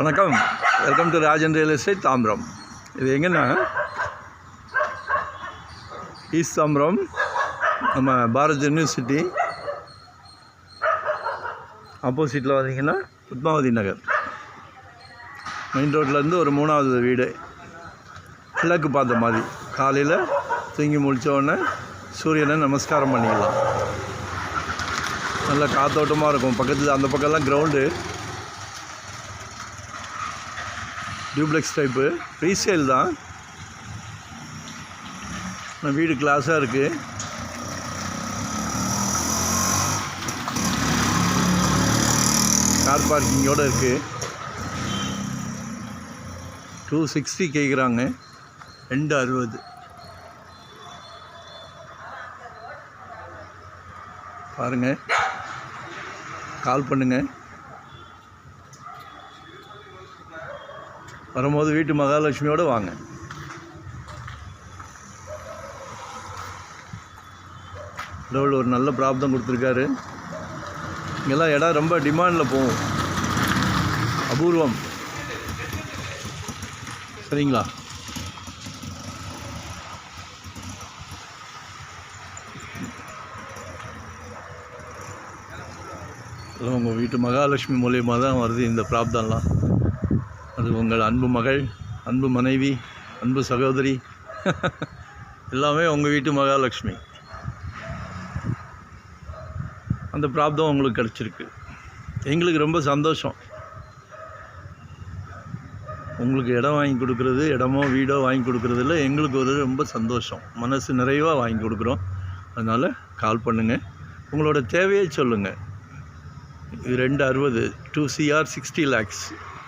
வணக்கம், welcome to Rajan real estate Tambaram. இது எங்கன்னா ஈஸ்ட் தாம்பரம், நம்ம பாரத் யூனிவர்சிட்டி ஆப்போசிட்டில் வந்தீங்கன்னா பத்மாவதி நகர் மெயின் ரோட்லேருந்து ஒரு 3வது வீடு, கிழக்கு பார்த்த மாதிரி. காலையில் தூங்கி முடித்தோடனே சூரியனை நமஸ்காரம் பண்ணிக்கலாம். நல்ல காத்தோட்டமாக இருக்கும். பக்கத்தில் அந்த பக்கம்லாம் கிரவுண்டு, டியூப்ளெக்ஸ் டைப்பு, ரீசேல் தான். வீடு கிளாஸாக இருக்குது. கார் பார்க்கிங்கோடு இருக்குது. 260 கேட்குறாங்க, 260. பாருங்கள், கால் பண்ணுங்கள். வரும்போது வீட்டு மகாலட்சுமியோடு வாங்க. கடவுள் ஒரு நல்ல பிராப்தம் கொடுத்துருக்காரு. இங்கெல்லாம் இடம் ரொம்ப டிமாண்டில் போகும், அபூர்வம். சரிங்களா? உங்கள் வீட்டு மகாலட்சுமி மூலியமாக தான் வருது இந்த பிராப்தம்லாம். அது உங்கள் அன்பு மகள், அன்பு மனைவி, அன்பு சகோதரி எல்லாமே உங்கள் வீட்டு மகாலட்சுமி. அந்த பிராப்தம் உங்களுக்கு கிடச்சிருக்கு. எங்களுக்கு ரொம்ப சந்தோஷம். உங்களுக்கு இடம் வாங்கி கொடுக்குறது, இடமோ வீடோ வாங்கி கொடுக்குறதுல எங்களுக்கு ஒரு ரொம்ப சந்தோஷம். மனசு நிறைவாக வாங்கி கொடுக்குறோம். அதனால் கால் பண்ணுங்கள், உங்களோட தேவையை சொல்லுங்கள். இது 260, 2 CR 60 lakhs,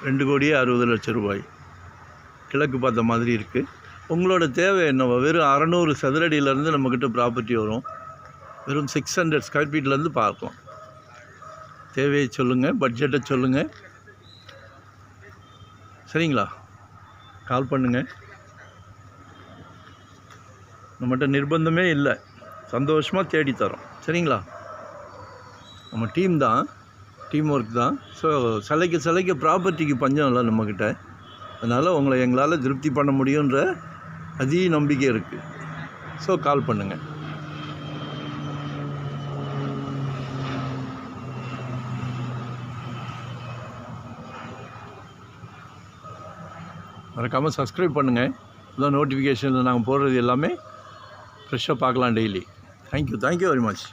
2,60,00,000 ரூபாய். கிழக்கு பார்த்த மாதிரி இருக்குது. உங்களோட தேவை என்னவோ, வெறும் 600 சதுரடியிலேருந்து நம்மக்கிட்ட ப்ராப்பர்ட்டி வரும். வெறும் 600 ஸ்கொயர் ஃபீட்லேருந்து பார்க்கலாம். தேவையை சொல்லுங்கள், பட்ஜெட்டை சொல்லுங்கள். சரிங்களா? கால் பண்ணுங்கள். நம்மகிட்ட நிர்பந்தமே இல்லை, சந்தோஷமாக தேடித்தரோம். சரிங்களா? நம்ம டீம் தான், டீம் ஒர்க் தான். ஸோ சிலைக்கு ப்ராப்பர்ட்டிக்கு பஞ்சம் இல்லை நம்மக்கிட்ட. அதனால் உங்களை எங்களால் திருப்தி பண்ண முடியுன்ற அதிக நம்பிக்கை இருக்குது. ஸோ கால் பண்ணுங்கள். மறக்காமல் சப்ஸ்கிரைப் பண்ணுங்கள். இதான் நோட்டிஃபிகேஷனில் நாங்கள் போடுறது எல்லாமே ஃப்ரெஷ்ஷாக பார்க்கலாம் டெய்லி. Thank you very much.